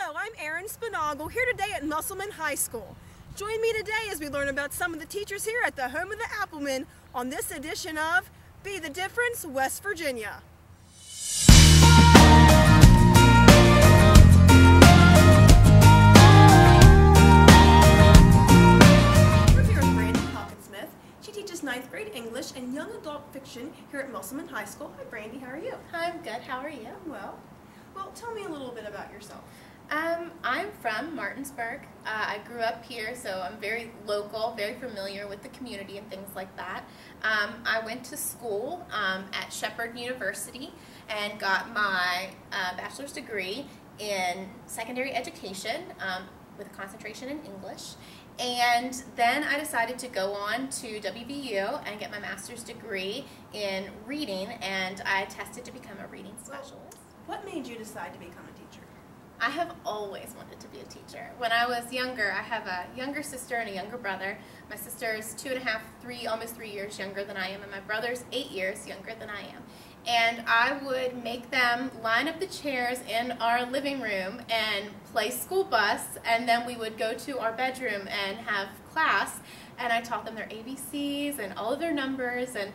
Hello, I'm Erin Spinagle, here today at Musselman High School. Join me today as we learn about some of the teachers here at the home of the Applemen on this edition of Be the Difference, West Virginia. We're here with Brandy Hockensmith. She teaches 9th grade English and young adult fiction here at Musselman High School. Hi Brandy, how are you? Hi, I'm good. How are you? Well, tell me a little bit about yourself. I'm from Martinsburg. I grew up here, so I'm very local, very familiar with the community and things like that. I went to school at Shepherd University and got my bachelor's degree in secondary education with a concentration in English. And then I decided to go on to WVU and get my master's degree in reading, and I tested to become a reading specialist. What made you decide to become a teacher? I have always wanted to be a teacher. When I was younger, I have a younger sister and a younger brother. My sister is 2.5, almost 3 years younger than I am, and my brother's 8 years younger than I am. And I would make them line up the chairs in our living room and play school bus, and then we would go to our bedroom and have class, and I taught them their ABCs and all of their numbers, and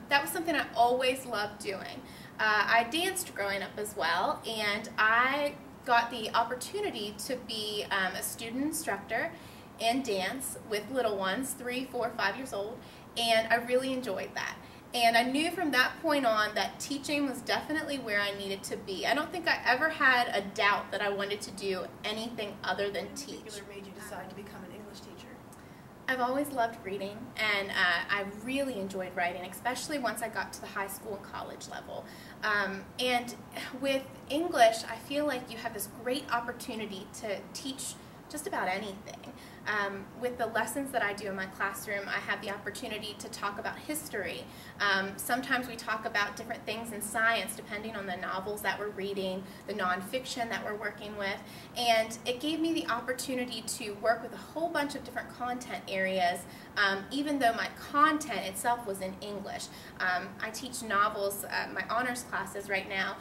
that was something I always loved doing. I danced growing up as well, and I got the opportunity to be a student instructor in dance with little ones, 3, 4, 5 years old, and I really enjoyed that. And I knew from that point on that teaching was definitely where I needed to be. I don't think I ever had a doubt that I wanted to do anything other than teach. What made you decide to become an English teacher? I've always loved reading, and I really enjoyed writing, especially once I got to the high school and college level. And with English, I feel like you have this great opportunity to teach just about anything. With the lessons that I do in my classroom, I have the opportunity to talk about history. Sometimes we talk about different things in science depending on the novels that we're reading, the nonfiction that we're working with, and it gave me the opportunity to work with a whole bunch of different content areas, even though my content itself was in English. I teach novels, my honors classes right now,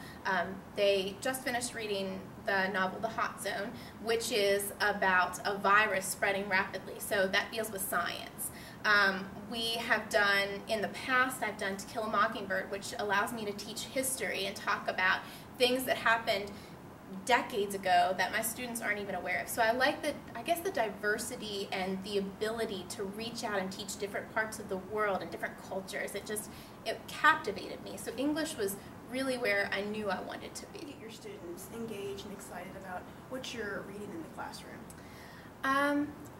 they just finished reading the novel The Hot Zone, which is about a virus spreading rapidly, so that deals with science. We have done, in the past, I've done To Kill a Mockingbird, which allows me to teach history and talk about things that happened decades ago that my students aren't even aware of. So I like the diversity and the ability to reach out and teach different parts of the world and different cultures. It captivated me. So English was really where I knew I wanted to be. Get your students engaged and excited about what you're reading in the classroom.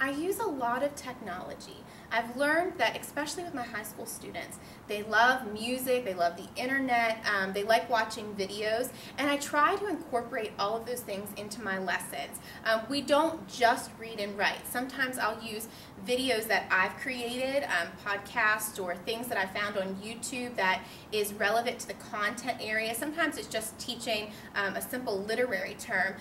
I use a lot of technology. I've learned that, especially with my high school students, they love music, they love the internet, they like watching videos, and I try to incorporate all of those things into my lessons. We don't just read and write. Sometimes I'll use videos that I've created, podcasts or things that I found on YouTube that is relevant to the content area. Sometimes it's just teaching a simple literary term,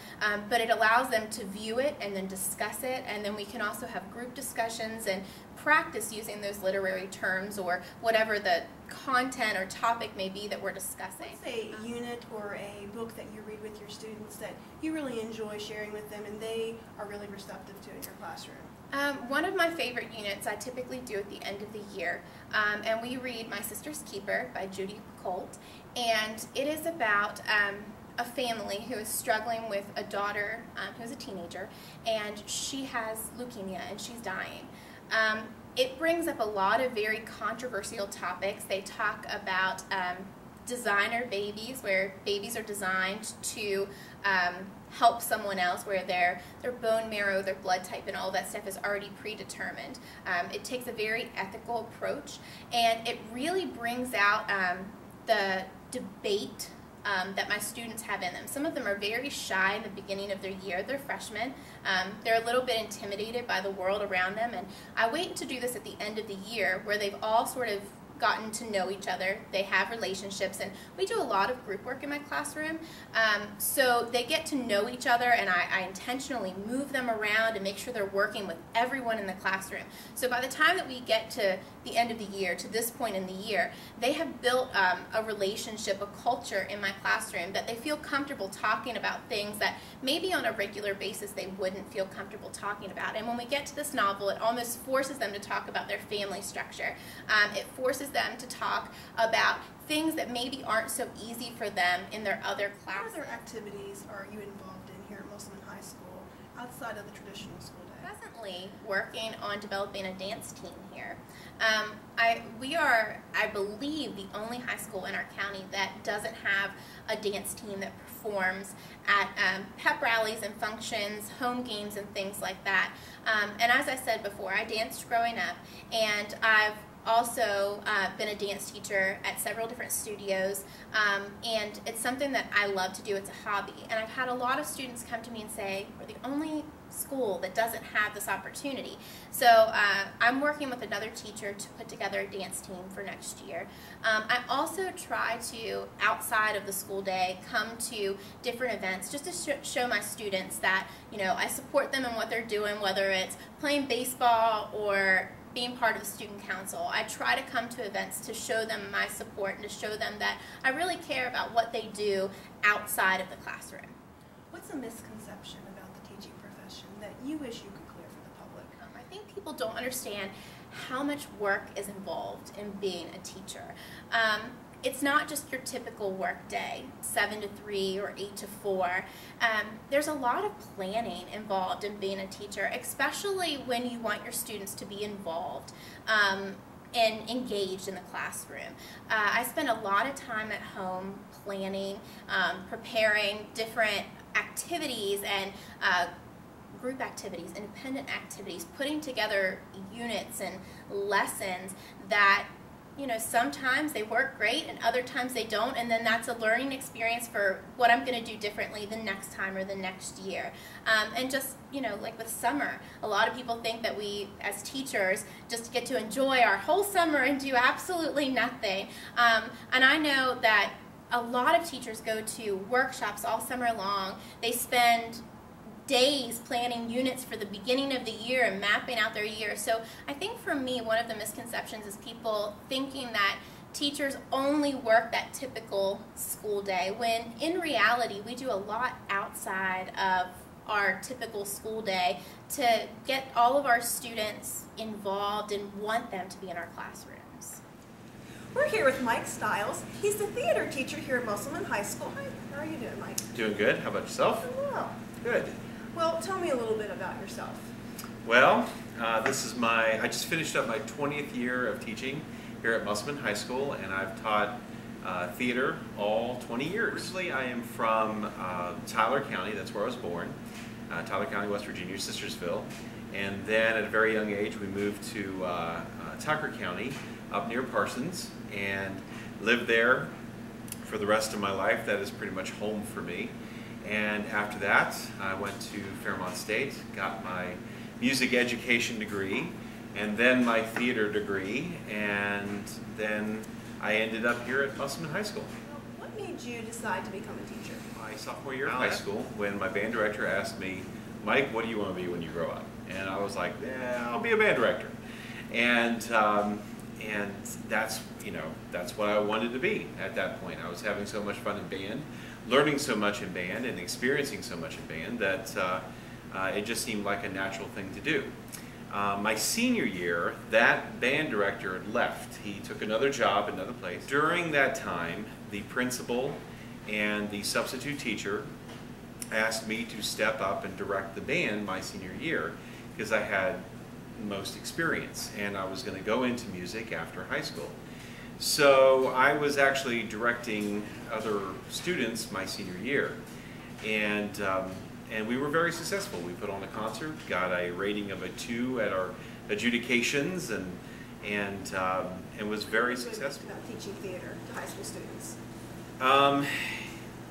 but it allows them to view it and then discuss it, and then we can also have group discussions and practice using those literary terms or whatever the content or topic may be that we're discussing. What's a unit or a book that you read with your students that you really enjoy sharing with them and they are really receptive to in your classroom? One of my favorite units I typically do at the end of the year, and we read My Sister's Keeper by Judy Colt, and it is about a family who is struggling with a daughter who's a teenager, and she has leukemia and she's dying. It brings up a lot of very controversial topics. They talk about designer babies, where babies are designed to help someone else, where their bone marrow, their blood type, and all that stuff is already predetermined. It takes a very ethical approach, and it really brings out the debate that my students have in them. Some of them are very shy in the beginning of their year. They're freshmen. They're a little bit intimidated by the world around them, and I wait to do this at the end of the year where they've all sort of gotten to know each other. They have relationships, and we do a lot of group work in my classroom. So they get to know each other, and I intentionally move them around and make sure they're working with everyone in the classroom. So by the time that we get to the end of the year, to this point in the year, they have built a relationship, a culture in my classroom that they feel comfortable talking about things that maybe on a regular basis they wouldn't feel comfortable talking about. And when we get to this novel, it almost forces them to talk about their family structure. It forces them to talk about things that maybe aren't so easy for them in their other classes. What other activities are you involved in here at Musselman High School outside of the traditional school day? Presently working on developing a dance team here. We are, I believe, the only high school in our county that doesn't have a dance team that performs at pep rallies and functions, home games, and things like that. And as I said before, I danced growing up, and I've also been a dance teacher at several different studios, and it's something that I love to do. It's a hobby, and I've had a lot of students come to me and say, we're the only school that doesn't have this opportunity. So I'm working with another teacher to put together a dance team for next year. I also try to, outside of the school day, come to different events just to show my students that, you know, I support them in what they're doing, whether it's playing baseball or being part of the student council. I try to come to events to show them my support and to show them that I really care about what they do outside of the classroom. What's a misconception about the teaching profession that you wish you could clear for the public? I think people don't understand how much work is involved in being a teacher. It's not just your typical work day, 7 to 3 or 8 to 4. There's a lot of planning involved in being a teacher, especially when you want your students to be involved and engaged in the classroom. I spend a lot of time at home planning, preparing different activities and group activities, independent activities, putting together units and lessons that, you know, sometimes they work great and other times they don't, and then that's a learning experience for what I'm going to do differently the next time or the next year. And just, you know, like with summer, a lot of people think that we as teachers just get to enjoy our whole summer and do absolutely nothing. And I know that a lot of teachers go to workshops all summer long. They spend days planning units for the beginning of the year and mapping out their year. So I think for me, one of the misconceptions is people thinking that teachers only work that typical school day, when in reality we do a lot outside of our typical school day to get all of our students involved and want them to be in our classrooms. We're here with Mike Stiles. He's the theater teacher here at Musselman High School. Hi, how are you doing, Mike? Doing good. How about yourself? Well. Good. Well, tell me a little bit about yourself. Well, I just finished up my 20th year of teaching here at Musselman High School, and I've taught theater all 20 years. Originally, I am from Tyler County. That's where I was born. Tyler County, West Virginia, Sistersville. And then at a very young age, we moved to Tucker County, up near Parsons, and lived there for the rest of my life. That is pretty much home for me. And after that, I went to Fairmont State, got my music education degree, and then my theater degree, and then I ended up here at Musselman High School. What made you decide to become a teacher? My sophomore year of high school, when my band director asked me, Mike, what do you want to be when you grow up? And I was like, I'll be a band director. And that's, you know, that's what I wanted to be at that point. I was having so much fun in band, learning so much in band, and experiencing so much in band that it just seemed like a natural thing to do. My senior year, that band director had left. He took another job, another place. During that time, the principal and the substitute teacher asked me to step up and direct the band my senior year because I had most experience and I was going to go into music after high school. So I was actually directing other students my senior year, and we were very successful. We put on a concert, got a rating of a 2 at our adjudications, and was very successful. About teaching theater to high school students?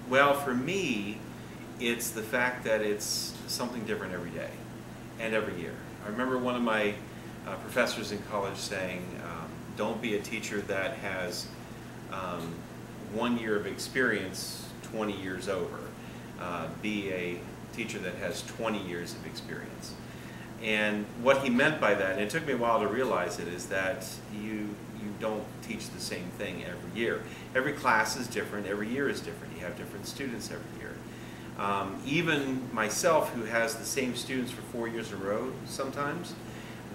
Well, for me, it's the fact that it's something different every day and every year. I remember one of my professors in college saying, Don't be a teacher that has 1 year of experience 20 years over. Be a teacher that has 20 years of experience. And what he meant by that, and it took me a while to realize it, is that you don't teach the same thing every year. Every class is different, every year is different. You have different students every year. Even myself, who has the same students for 4 years in a row sometimes,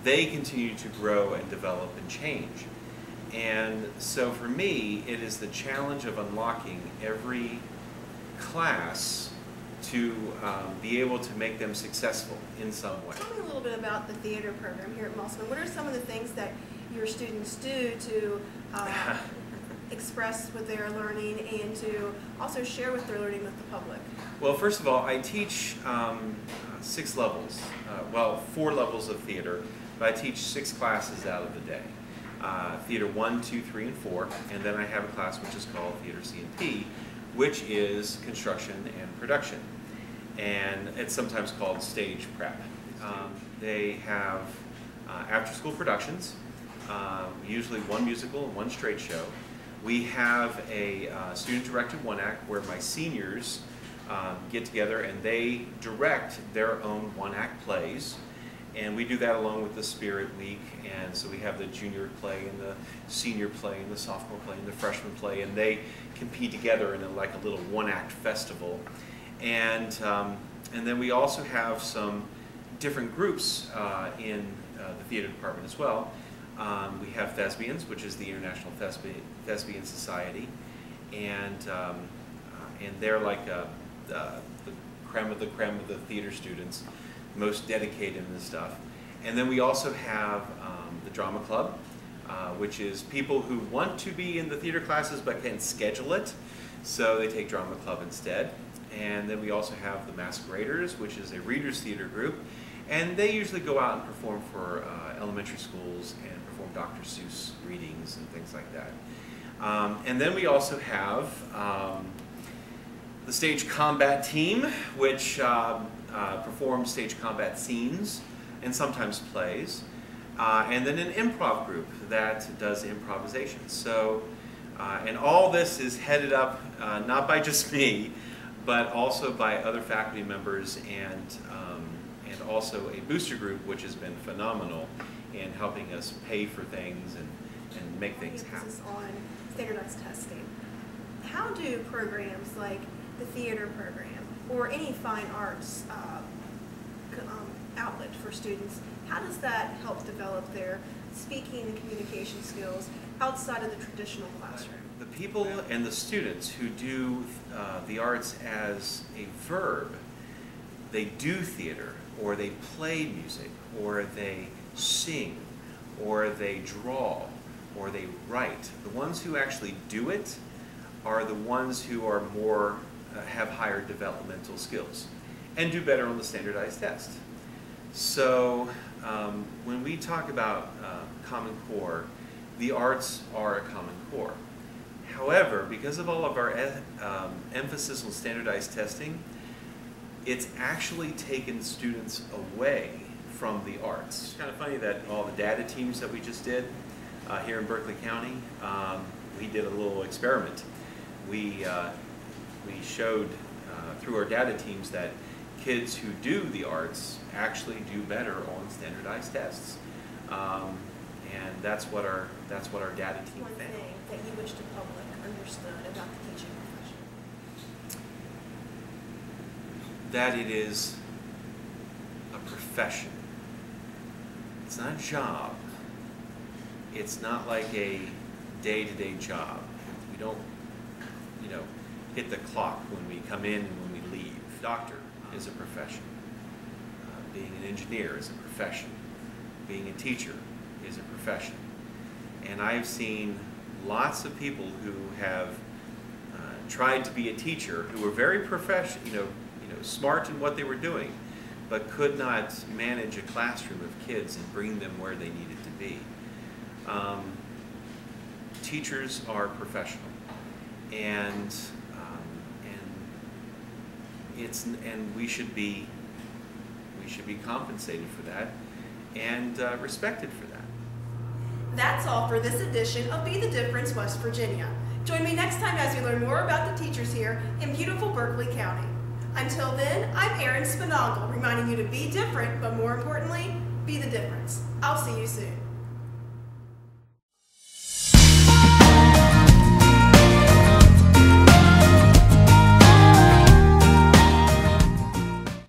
they continue to grow and develop and change. And so for me, it is the challenge of unlocking every class to be able to make them successful in some way. Tell me a little bit about the theater program here at Musselman. What are some of the things that your students do to express what they're learning and to also share what they're learning with the public? Well, first of all, I teach 6 levels, well, 4 levels of theater, but I teach 6 classes out of the day. Theater 1, 2, 3, and 4, and then I have a class which is called Theater C&P, which is construction and production, and it's sometimes called stage prep. They have after-school productions, usually 1 musical and 1 straight show. We have a student-directed 1-act where my seniors get together and they direct their own 1-act plays. And we do that along with the Spirit Week, and so we have the junior play and the senior play and the sophomore play and the freshman play, and they compete together in like a little 1-act festival. And then we also have some different groups in the theater department as well. We have Thespians, which is the International Thespian Society, and they're like the creme of the theater students, most dedicated in this stuff. And then we also have the drama club, which is people who want to be in the theater classes but can't schedule it, so they take drama club instead. And then we also have the Masqueraders, which is a readers theater group, and they usually go out and perform for elementary schools and perform Dr. Seuss readings and things like that. And then we also have the stage combat team, which performs stage combat scenes and sometimes plays, and then an improv group that does improvisation. So, and all this is headed up not by just me, but also by other faculty members and also a booster group, which has been phenomenal in helping us pay for things and make things happen. On standardized testing. How do programs like the theater program or any fine arts outlet for students, how does that help develop their speaking and communication skills outside of the traditional classroom? The people and the students who do the arts as a verb, they do theater, or they play music, or they sing, or they draw, or they write. The ones who actually do it are the ones who are more, have higher developmental skills and do better on the standardized test. So when we talk about Common Core, the arts are a Common Core. However, because of all of our emphasis on standardized testing, it's actually taken students away from the arts. It's kind of funny that all the data teams that we just did here in Berkeley County, we did a little experiment. We showed through our data teams that kids who do the arts actually do better on standardized tests, and that's what our data team found. One thing that you wish the public understood about the teaching profession? That it is a profession. It's not a job. It's not like a day-to-day job. We don't, hit the clock when we come in and when we leave. Doctor is a profession. Being an engineer is a profession. Being a teacher is a profession. And I've seen lots of people who have tried to be a teacher who were very professional, smart in what they were doing, but could not manage a classroom of kids and bring them where they needed to be. Teachers are professional, and we should be compensated for that and respected for that. That's all for this edition of Be the Difference West Virginia. Join me next time as we learn more about the teachers here in beautiful Berkeley County. Until then, I'm Erin Spinagle, reminding you to be different, but more importantly, be the difference. I'll see you soon.